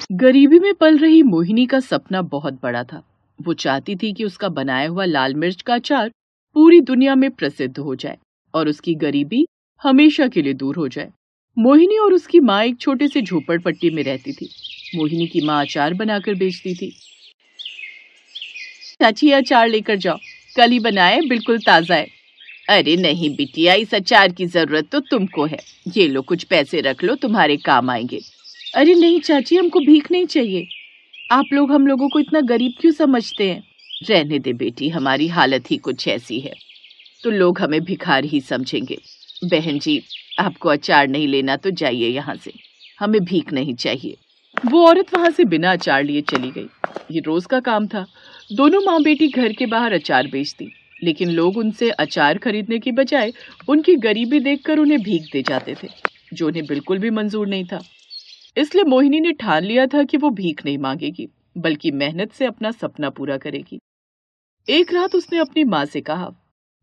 गरीबी में पल रही मोहिनी का सपना बहुत बड़ा था। वो चाहती थी कि उसका बनाया हुआ लाल मिर्च का अचार पूरी दुनिया में प्रसिद्ध हो जाए और उसकी गरीबी हमेशा के लिए दूर हो जाए। मोहिनी और उसकी माँ एक छोटे से झोपड़पट्टी में रहती थी। मोहिनी की माँ अचार बनाकर बेचती थी। चाची अचार लेकर जाओ, कल ही बनाया है, बिल्कुल ताजा है। अरे नहीं बिटिया, इस अचार की जरूरत तो तुमको है। ये लो कुछ पैसे रख लो, तुम्हारे काम आएंगे। अरे नहीं चाची, हमको भीख नहीं चाहिए। आप लोग हम लोगों को इतना गरीब क्यों समझते हैं? रहने दे बेटी, हमारी हालत ही कुछ ऐसी है, तो लोग हमें भिखारी ही समझेंगे। बहन जी, आपको अचार नहीं लेना तो जाइए यहाँ से, हमें भीख नहीं चाहिए। वो औरत वहां से बिना अचार लिए चली गई। ये रोज का काम था। दोनों माँ बेटी घर के बाहर अचार बेचती, लेकिन लोग उनसे अचार खरीदने की बजाय उनकी गरीबी देखकर उन्हें भीख दे जाते थे, जो उन्हें बिल्कुल भी मंजूर नहीं था। इसलिए मोहिनी ने ठान लिया था कि वो भीख नहीं मांगेगी, बल्कि मेहनत से अपना सपना पूरा करेगी। एक रात उसने अपनी माँ से कहा,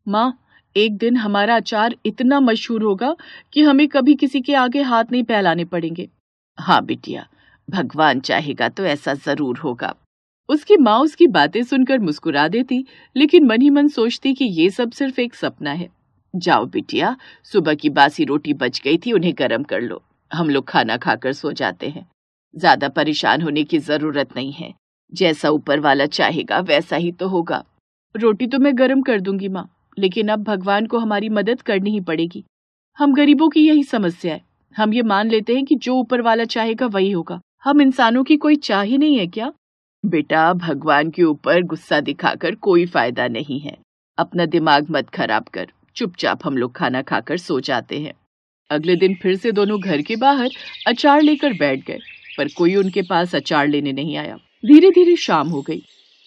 माँ, एक दिन हमारा अचार इतना मशहूर होगा कि हमें कभी किसी के आगे हाथ नहीं फैलाने पड़ेंगे। हाँ बिटिया, भगवान चाहेगा तो ऐसा जरूर होगा। उसकी माँ उसकी बातें सुनकर मुस्कुरा देती, लेकिन मन ही मन सोचती कि ये सब सिर्फ एक सपना है। जाओ बिटिया, सुबह की बासी रोटी बच गई थी, उन्हें गर्म कर लो। हम लोग खाना खाकर सो जाते हैं। ज्यादा परेशान होने की जरूरत नहीं है। जैसा ऊपर वाला चाहेगा वैसा ही तो होगा। रोटी तो मैं गर्म कर दूंगी माँ, लेकिन अब भगवान को हमारी मदद करनी ही पड़ेगी। हम गरीबों की यही समस्या है। हम ये मान लेते हैं कि जो ऊपर वाला चाहेगा वही होगा। हम इंसानों की कोई चाह ही नहीं है क्या? बेटा, भगवान के ऊपर गुस्सा दिखाकर कोई फायदा नहीं है। अपना दिमाग मत खराब कर। चुपचाप हम लोग खाना खाकर सो जाते हैं। अगले दिन फिर से दोनों घर के बाहर अचार लेकर बैठ गए, पर कोई उनके पास अचार लेने नहीं आया। धीरे धीरे शाम हो गई।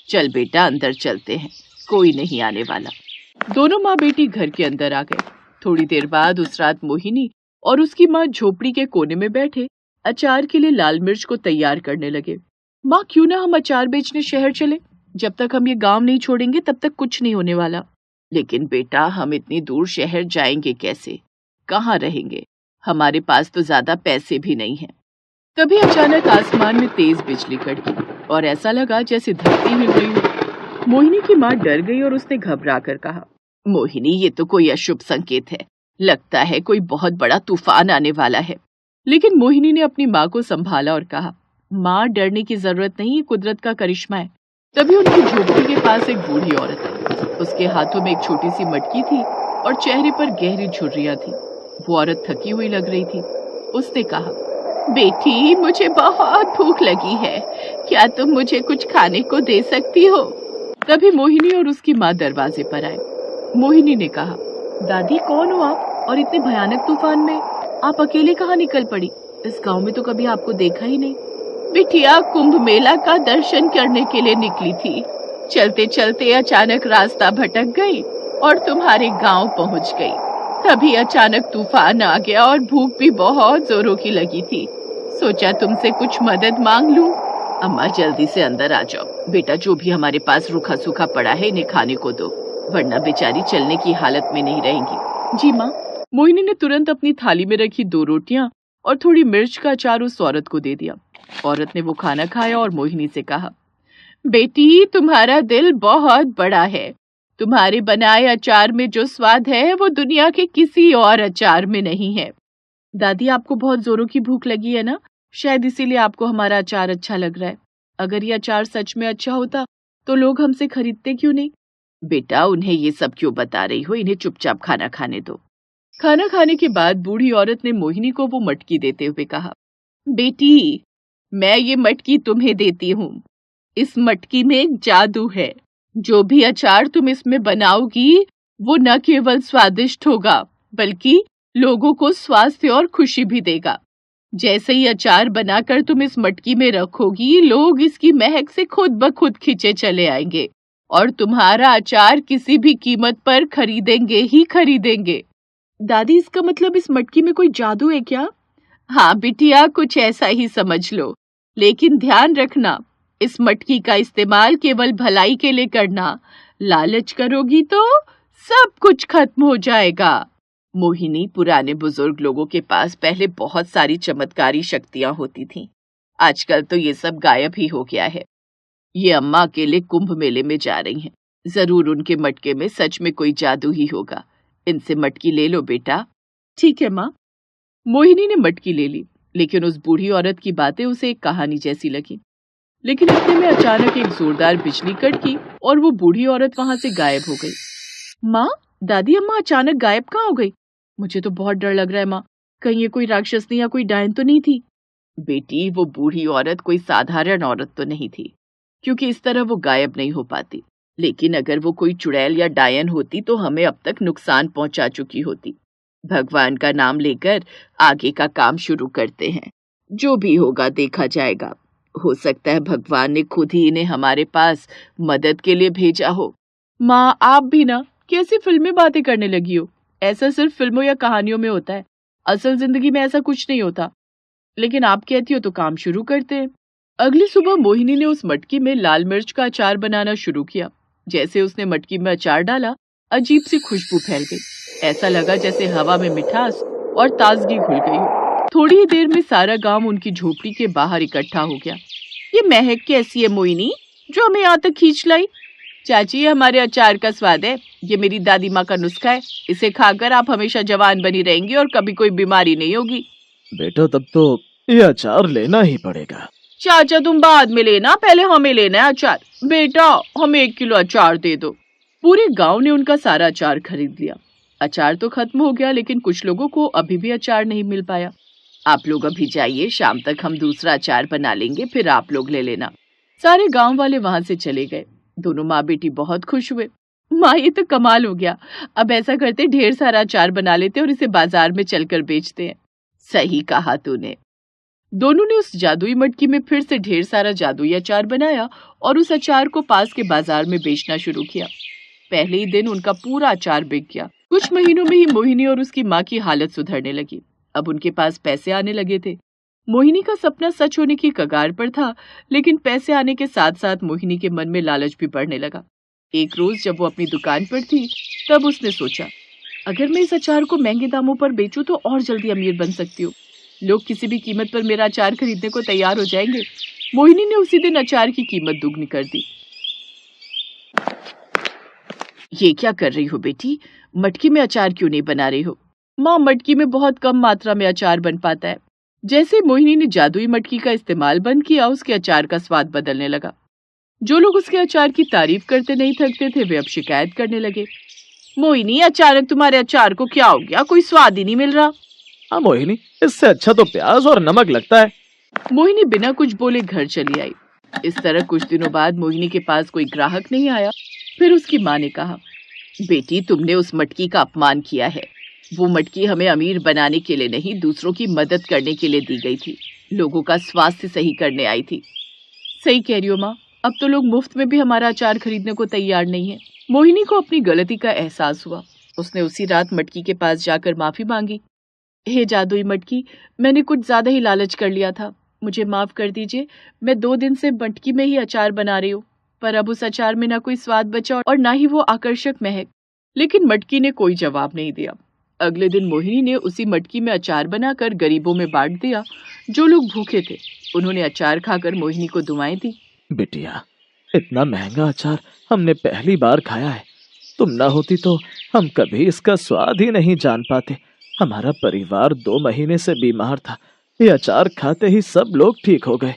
चल बेटा, अंदर चलते हैं, कोई नहीं आने वाला। दोनों माँ बेटी घर के अंदर आ गए। थोड़ी देर बाद उस रात मोहिनी और उसकी माँ झोपड़ी के कोने में बैठे अचार के लिए लाल मिर्च को तैयार करने लगे। माँ, क्यों ना हम अचार बेचने शहर चले? जब तक हम ये गांव नहीं छोड़ेंगे तब तक कुछ नहीं होने वाला। लेकिन बेटा, हम इतनी दूर शहर जाएंगे कैसे? कहाँ रहेंगे? हमारे पास तो ज्यादा पैसे भी नहीं हैं। तभी अचानक आसमान में तेज बिजली कड़की और ऐसा लगा जैसे धरती हिल रही हो। मोहिनी की माँ डर गई और उसने घबरा कर कहा, मोहिनी, ये तो कोई अशुभ संकेत है। लगता है कोई बहुत बड़ा तूफान आने वाला है। लेकिन मोहिनी ने अपनी माँ को संभाला और कहा, माँ, डरने की जरूरत नहीं, ये कुदरत का करिश्मा है। तभी उनकी झोपड़ी के पास एक बूढ़ी औरत आई। उसके हाथों में एक छोटी सी मटकी थी और चेहरे पर गहरी झुर्रियां थी। वो औरत थकी हुई लग रही थी। उसने कहा, बेटी, मुझे बहुत भूख लगी है, क्या तुम मुझे कुछ खाने को दे सकती हो? तभी मोहिनी और उसकी माँ दरवाजे पर आए। मोहिनी ने कहा, दादी, कौन हो आप? और इतने भयानक तूफान में आप अकेले कहाँ निकल पड़ी? इस गांव में तो कभी आपको देखा ही नहीं। बिटिया, कुंभ मेला का दर्शन करने के लिए निकली थी। चलते चलते अचानक रास्ता भटक गई और तुम्हारे गांव पहुंच गई। तभी अचानक तूफान आ गया और भूख भी बहुत जोरों की लगी थी। सोचा तुमसे कुछ मदद मांग लूं। अम्मा, जल्दी से अंदर आ जाओ। बेटा, जो भी हमारे पास रूखा सूखा पड़ा है इन्हें खाने को दो, वरना बेचारी चलने की हालत में नहीं रहेंगी। जी माँ। मोहिनी ने तुरंत अपनी थाली में रखी 2 रोटियां और थोड़ी मिर्च का अचार उस औरत को दे दिया। औरत ने वो खाना खाया और मोहिनी से कहा, बेटी, तुम्हारा दिल बहुत बड़ा है। तुम्हारे बनाए अचार में जो स्वाद है वो दुनिया के किसी और अचार में नहीं है। दादी, आपको बहुत जोरों की भूख लगी है ना? शायद इसीलिए आपको हमारा अचार अच्छा लग रहा है। अगर ये अचार सच में अच्छा होता तो लोग हमसे खरीदते क्यों नहीं? बेटा, उन्हें ये सब क्यों बता रही हो? इन्हें चुपचाप खाना खाने दो। खाना खाने के बाद बूढ़ी औरत ने मोहिनी को वो मटकी देते हुए कहा, बेटी, मैं ये मटकी तुम्हें देती हूँ। इस मटकी में एक जादू है। जो भी अचार तुम इसमें बनाओगी वो न केवल स्वादिष्ट होगा, बल्कि लोगों को स्वास्थ्य और खुशी भी देगा। जैसे ही अचार बनाकर तुम इस मटकी में रखोगी, लोग इसकी महक से खुद ब खुद खिंचे चले आएंगे और तुम्हारा अचार किसी भी कीमत पर खरीदेंगे ही खरीदेंगे। दादी, इसका मतलब इस मटकी में कोई जादू है क्या? हाँ बिटिया, कुछ ऐसा ही समझ लो। लेकिन ध्यान रखना, इस मटकी का इस्तेमाल केवल भलाई के लिए करना। लालच करोगी तो सब कुछ खत्म हो जाएगा। मोहिनी, पुराने बुजुर्ग लोगों के पास पहले बहुत सारी चमत्कारी शक्तियां होती थीं। आजकल तो ये सब गायब ही हो गया है। ये अम्मा अकेले कुंभ मेले में जा रही हैं। जरूर उनके मटके में सच में कोई जादू ही होगा। इनसे मटकी ले लो बेटा। ठीक है माँ। मोहिनी ने मटकी ले ली, लेकिन उस बूढ़ी औरत की बातें उसे एक कहानी जैसी लगी। लेकिन इतने में अचानक एक जोरदार बिजली कड़की और वो बूढ़ी औरत वहां से गायब हो गई। माँ, दादी अम्मा अचानक गायब कहाँ हो गई? मुझे तो बहुत डर लग रहा है माँ, कहीं ये कोई राक्षसनी या कोई डायन तो नहीं थी? बेटी, वो बूढ़ी औरत कोई साधारण औरत तो नहीं थी, क्योंकि इस तरह वो गायब नहीं हो पाती। लेकिन अगर वो कोई चुड़ैल या डायन होती तो हमें अब तक नुकसान पहुंचा चुकी होती। भगवान का नाम लेकर आगे का काम शुरू करते हैं। जो भी होगा देखा जाएगा। हो सकता है भगवान ने खुद ही इन्हें हमारे पास मदद के लिए भेजा हो। माँ, आप भी ना कैसी फिल्मी बातें करने लगी हो? ऐसा सिर्फ फिल्मों या कहानियों में होता है, असल जिंदगी में ऐसा कुछ नहीं होता। लेकिन आप कहती हो तो काम शुरू करते हैं। अगली सुबह मोहिनी ने उस मटकी में लाल मिर्च का अचार बनाना शुरू किया। जैसे उसने मटकी में अचार डाला, अजीब सी खुशबू फैल गई। ऐसा लगा जैसे हवा में मिठास और ताजगी घुल गई हो। थोड़ी ही देर में सारा गांव उनकी झोपड़ी के बाहर इकट्ठा हो गया। ये महक कैसी है मोहिनी, जो हमें यहाँ तक खींच लाई? चाची, ये हमारे अचार का स्वाद है। ये मेरी दादी माँ का नुस्खा है। इसे खाकर आप हमेशा जवान बनी रहेंगी और कभी कोई बीमारी नहीं होगी। बेटा, तब तो ये अचार लेना ही पड़ेगा। चाचा, तुम बाद में लेना, पहले हमें लेना है अचार। बेटा, हमें 1 किलो अचार दे दो। पूरे गांव ने उनका सारा अचार खरीद लिया। अचार तो खत्म हो गया, लेकिन कुछ लोगों को अभी भी अचार नहीं मिल पाया। आप लोग अभी जाइए, शाम तक हम दूसरा अचार बना लेंगे, फिर आप लोग ले लेना। सारे गांव वाले वहां से चले गए। दोनों माँ बेटी बहुत खुश हुए। माँ, ये तो कमाल हो गया। अब ऐसा करते, ढेर सारा अचार बना लेते और इसे बाजार में चलकर बेचते हैं। सही कहा तूने। दोनों ने उस जादुई मटकी में फिर से ढेर सारा जादुई अचार बनाया और उस अचार को पास के बाजार में बेचना शुरू किया। पहले ही दिन उनका पूरा अचार बिक गया। कुछ महीनों में ही मोहिनी और उसकी माँ की हालत सुधरने लगी। अब उनके पास पैसे आने लगे थे। मोहिनी का सपना सच होने की कगार पर था, लेकिन पैसे आने के साथ साथ मोहिनी के मन में लालच भी बढ़ने लगा। एक रोज जब वो अपनी दुकान पर थी, तब उसने सोचा, अगर मैं इस अचार को महंगे दामों पर बेचूं तो और जल्दी अमीर बन सकती हूँ। लोग किसी भी कीमत पर मेरा अचार खरीदने को तैयार हो जाएंगे। मोहिनी ने उसी दिन अचार की कीमत दुगनी कर दी। ये क्या कर रही हो बेटी? मटकी में अचार क्यों नहीं बना रही हो? माँ, मटकी में बहुत कम मात्रा में अचार बन पाता है। जैसे मोहिनी ने जादुई मटकी का इस्तेमाल बंद किया, उसके अचार का स्वाद बदलने लगा। जो लोग उसके अचार की तारीफ करते नहीं थकते थे, वे अब शिकायत करने लगे। मोहिनी, अचानक तुम्हारे अचार को क्या हो गया? कोई स्वाद ही नहीं मिल रहा। हाँ मोहिनी, इससे अच्छा तो प्याज और नमक लगता है। मोहिनी बिना कुछ बोले घर चली आई। इस तरह कुछ दिनों बाद मोहिनी के पास कोई ग्राहक नहीं आया। फिर उसकी माँ ने कहा, बेटी, तुमने उस मटकी का अपमान किया है। वो मटकी हमें अमीर बनाने के लिए नहीं, दूसरों की मदद करने के लिए दी गई थी। लोगों का स्वास्थ्य सही करने आई थी। सही कह रही हो माँ, अब तो लोग मुफ्त में भी हमारा अचार खरीदने को तैयार नहीं है। मोहिनी को अपनी गलती का एहसास हुआ। उसने उसी रात मटकी के पास जाकर माफी मांगी। हे जादुई मटकी, मैंने कुछ ज्यादा ही लालच कर लिया था। मुझे माफ कर दीजिए। मैं 2 दिन से मटकी में ही अचार बना रही हूँ, पर अब उस अचार में ना कोई स्वाद बचा और ना ही वो आकर्षक महक। लेकिन मटकी ने कोई जवाब नहीं दिया। अगले दिन मोहिनी ने उसी मटकी में अचार बनाकर गरीबों में बांट दिया, जो लोग भूखे थे। उन्होंने अचार खाकर मोहिनी को दुआएं दी। बिटिया, इतना महंगा अचार हमने पहली बार खाया है। तुम ना होती तो हम कभी इसका स्वाद ही नहीं जान पाते। हमारा परिवार 2 महीने से बीमार था। ये अचार खाते ही सब लोग ठीक हो गए।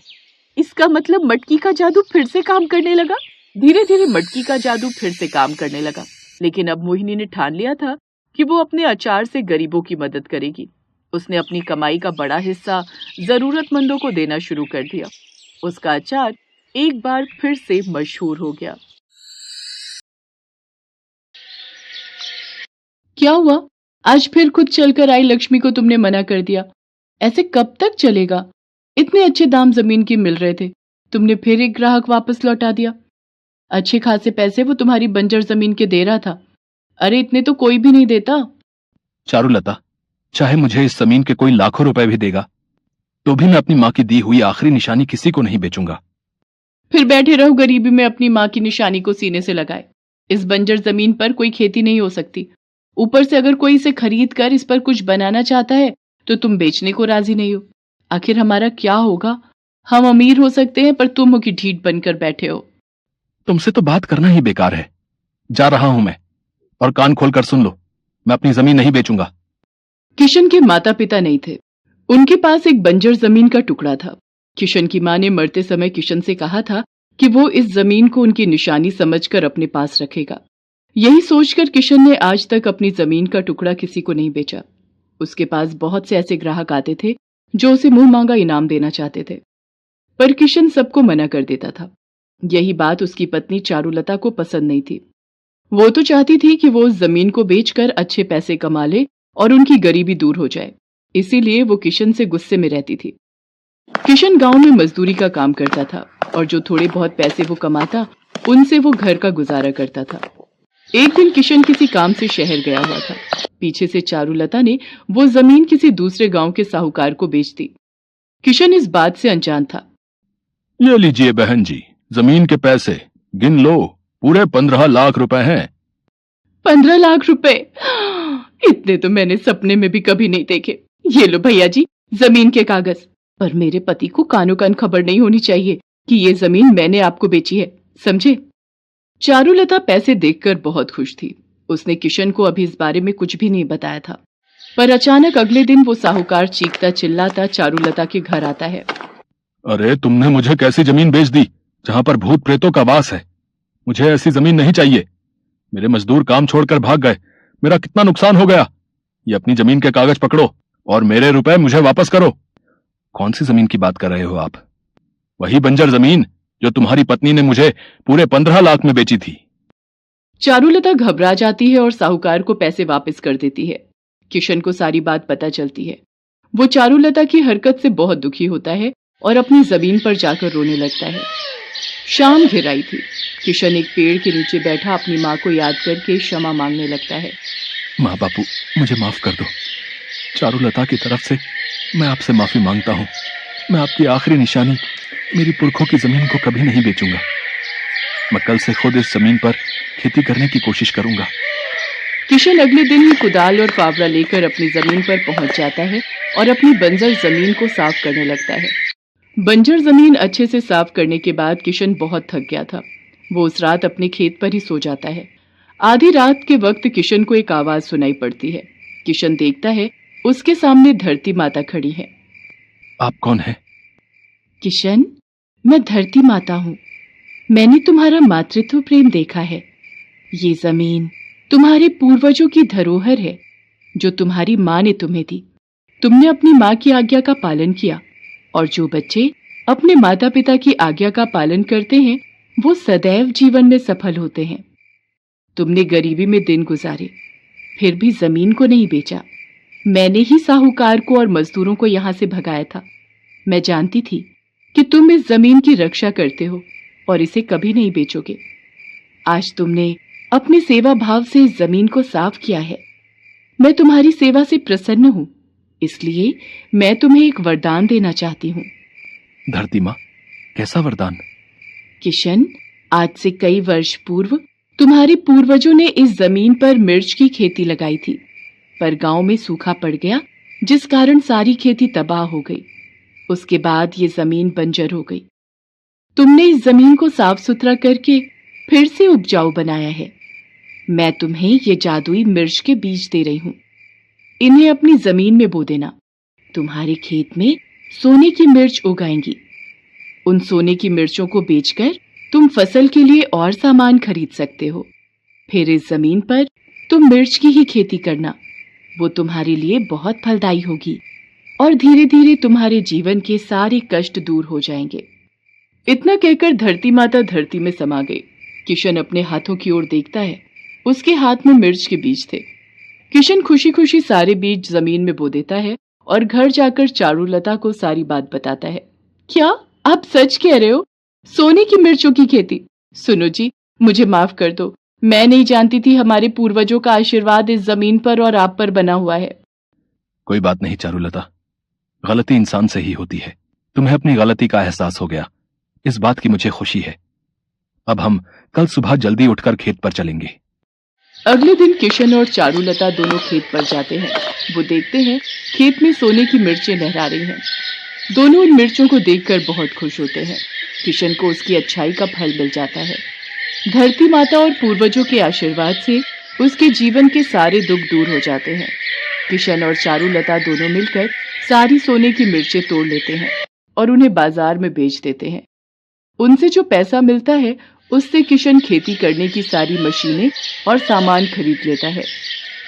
इसका मतलब मटकी का जादू फिर से काम करने लगा। धीरे धीरे मटकी का जादू फिर से काम करने लगा। लेकिन अब मोहिनी ने ठान लिया था कि वो अपने अचार से गरीबों की मदद करेगी। उसने अपनी कमाई का बड़ा हिस्सा जरूरतमंदों को देना शुरू कर दिया। उसका अचार एक बार फिर से मशहूर हो गया। क्या हुआ? आज फिर खुद चलकर आई लक्ष्मी को तुमने मना कर दिया। ऐसे कब तक चलेगा? इतने अच्छे दाम जमीन की मिल रहे थे, तुमने फिर एक ग्राहक वापस लौटा दिया। अच्छे खासे पैसे वो तुम्हारी बंजर जमीन के दे रहा था। अरे, इतने तो कोई भी नहीं देता। चारुलता, चाहे मुझे इस जमीन के कोई लाखों रुपए भी देगा, तो भी मैं अपनी माँ की दी हुई आखिरी निशानी किसी को नहीं बेचूंगा। फिर बैठे रहो गरीबी में, अपनी माँ की निशानी को सीने से लगाए। इस बंजर जमीन पर कोई खेती नहीं हो सकती। ऊपर से अगर कोई इसे खरीद कर इस पर कुछ बनाना चाहता है, तो तुम बेचने को राजी नहीं हो। आखिर हमारा क्या होगा? हम अमीर हो सकते हैं पर तुम हो कि ढीठ बनकर बैठे हो। तुमसे तो बात करना ही बेकार है। जा रहा हूं मैं, और कान खोलकर सुन लो, मैं अपनी जमीन नहीं बेचूंगा। किशन के माता पिता नहीं थे। उनके पास एक बंजर जमीन का टुकड़ा था। किशन की मां ने मरते समय किशन से कहा था कि वो इस जमीन को उनकी निशानी समझकर अपने पास रखेगा। यही सोचकर किशन ने आज तक अपनी जमीन का टुकड़ा किसी को नहीं बेचा। उसके पास बहुत से ऐसे ग्राहक आते थे जो उसे मुंह मांगा इनाम देना चाहते थे, पर किशन सबको मना कर देता था। यही बात उसकी पत्नी चारुलता को पसंद नहीं थी। वो तो चाहती थी कि वो उस जमीन को बेचकर अच्छे पैसे कमा ले और उनकी गरीबी दूर हो जाए। इसीलिए वो किशन से गुस्से में रहती थी। किशन गांव में मजदूरी का काम करता था और जो थोड़े बहुत पैसे वो कमाता उनसे वो घर का गुजारा करता था। एक दिन किशन किसी काम से शहर गया हुआ था। पीछे से चारुलता ने वो जमीन किसी दूसरे गांव के साहूकार को बेच दी। किशन इस बात से अनजान था। ये लीजिए बहन जी, जमीन के पैसे गिन लो, पूरे 15 लाख रुपए हैं। 15 लाख रुपए? इतने तो मैंने सपने में भी कभी नहीं देखे। ये लो भैया जी, जमीन के कागज। पर मेरे पति को कानो कान खबर नहीं होनी चाहिए कि ये जमीन मैंने आपको बेची है, समझे? चारुलता पैसे देखकर बहुत खुश थी। उसने किशन को अभी इस बारे में कुछ भी नहीं बताया था। पर अचानक अगले दिन वो साहूकार चीखता चिल्लाता चारुलता के घर आता है। अरे तुमने मुझे कैसी जमीन बेच दी जहां पर भूत प्रेतों का वास है? मुझे ऐसी जमीन नहीं चाहिए। मेरे मजदूर काम छोड़कर भाग गए, मेरा कितना नुकसान हो गया। ये अपनी जमीन के कागज पकड़ो और मेरे रुपए मुझे वापस करो। कौन सी जमीन की बात कर रहे हो आप? वही बंजर जमीन जो तुम्हारी पत्नी ने मुझे पूरे 15 लाख में बेची थी। चारुलता घबरा जाती है और साहूकार को पैसे वापस कर देती है। किशन को सारी बात पता चलती है। वो चारुलता की हरकत से बहुत दुखी होता है और अपनी जमीन पर जाकर रोने लगता है। शाम घिर आई थी। किशन एक पेड़ के नीचे बैठा अपनी माँ को याद करके क्षमा मांगने लगता है। माँ बापू, मुझे माफ कर दो। चारुलता की तरफ से मैं आपसे माफी मांगता हूँ। मैं आपकी आखिरी निशानी, मेरी पुरखों की जमीन को कभी नहीं बेचूंगा। मैं कल से खुद इस जमीन पर खेती करने की कोशिश करूंगा। किशन अगले दिन ही कुदाल और फावड़ा लेकर अपनी जमीन पर पहुंच जाता है और अपनी बंजर जमीन को साफ करने लगता है। बंजर जमीन अच्छे से साफ करने के बाद किशन बहुत थक गया था। वो उस रात अपने खेत पर ही सो जाता है। आधी रात के वक्त किशन को एक आवाज सुनाई पड़ती है। किशन देखता है, उसके सामने धरती माता खड़ी है। आप कौन है? किशन, मैं धरती माता हूँ। मैंने तुम्हारा मातृत्व प्रेम देखा है। ये जमीन तुम्हारे पूर्वजों की धरोहर है जो तुम्हारी माँ ने तुम्हें दी। तुमने अपनी माँ की आज्ञा का पालन किया और जो बच्चे अपने माता पिता की आज्ञा का पालन करते हैं वो सदैव जीवन में सफल होते हैं। तुमने गरीबी में दिन गुजारे, फिर भी जमीन को नहीं बेचा। मैंने ही साहूकार को और मजदूरों को यहां से भगाया था। मैं जानती थी कि तुम इस जमीन की रक्षा करते हो और इसे कभी नहीं बेचोगे। आज तुमने अपने सेवा भाव से इस जमीन को साफ किया है। मैं तुम्हारी सेवा से प्रसन्न हूँ, इसलिए मैं तुम्हें एक वरदान देना चाहती हूँ। धरती माँ, कैसा वरदान? किशन, आज से कई वर्ष पूर्व तुम्हारे पूर्वजों ने इस जमीन पर मिर्च की खेती लगाई थी, पर गांव में सूखा पड़ गया जिस कारण सारी खेती तबाह हो गई। उसके बाद ये जमीन बंजर हो गई। तुमने इस जमीन को साफ सुथरा करके फिर से उपजाऊ बनाया है। मैं तुम्हें ये जादुई मिर्च के बीज दे रही हूँ। इन्हें अपनी जमीन में बो देना। तुम्हारे खेत में सोने की मिर्च उगाएंगी। उन सोने की मिर्चों को बेचकर तुम फसल के लिए और सामान खरीद सकते हो। फिर इस जमीन पर तुम मिर्च की ही खेती करना। वो तुम्हारे लिए बहुत फलदायी होगी और धीरे धीरे तुम्हारे जीवन के सारे कष्ट दूर हो जाएंगे। इतना कहकर धरती माता धरती में समा गई। किशन अपने हाथों की ओर देखता है। उसके हाथ में मिर्च के बीज थे। किशन खुशी खुशी सारे बीज जमीन में बो देता है और घर जाकर चारुलता को सारी बात बताता है। क्या आप सच कह रहे हो? सोने की मिर्चों की खेती? सुनो जी, मुझे माफ कर दो। मैं नहीं जानती थी हमारे पूर्वजों का आशीर्वाद इस जमीन पर और आप पर बना हुआ है। कोई बात नहीं चारुलता, गलती इंसान से ही होती है। तुम्हें अपनी गलती का एहसास हो गया, इस बात की मुझे खुशी है। अब हम कल सुबह जल्दी उठकर खेत पर चलेंगे। अगले दिन किशन और चारुलता दोनों खेत पर जाते हैं। वो देखते हैं खेत में सोने की मिर्चें लहरा रही हैं। दोनों उन मिर्चों को देखकर बहुत खुश होते हैं। किशन को उसकी अच्छाई का फल मिल जाता है। धरती माता और पूर्वजों के आशीर्वाद से उसके जीवन के सारे दुख दूर हो जाते हैं। किशन और चारुलता दोनों मिलकर सारी सोने की मिर्चें तोड़ लेते हैं और उन्हें बाजार में बेच देते हैं। उनसे जो पैसा मिलता है उससे किशन खेती करने की सारी मशीनें और सामान खरीद लेता है।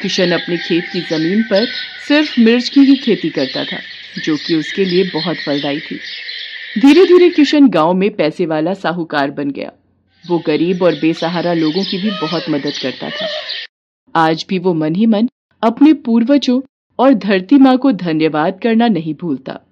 किशन अपने खेत की जमीन पर सिर्फ मिर्च की ही खेती करता था, जो कि उसके लिए बहुत फलदायी थी। धीरे धीरे किशन गांव में पैसे वाला साहूकार बन गया। वो गरीब और बेसहारा लोगों की भी बहुत मदद करता था। आज भी वो मन ही मन अपने पूर्वजों और धरती माँ को धन्यवाद करना नहीं भूलता।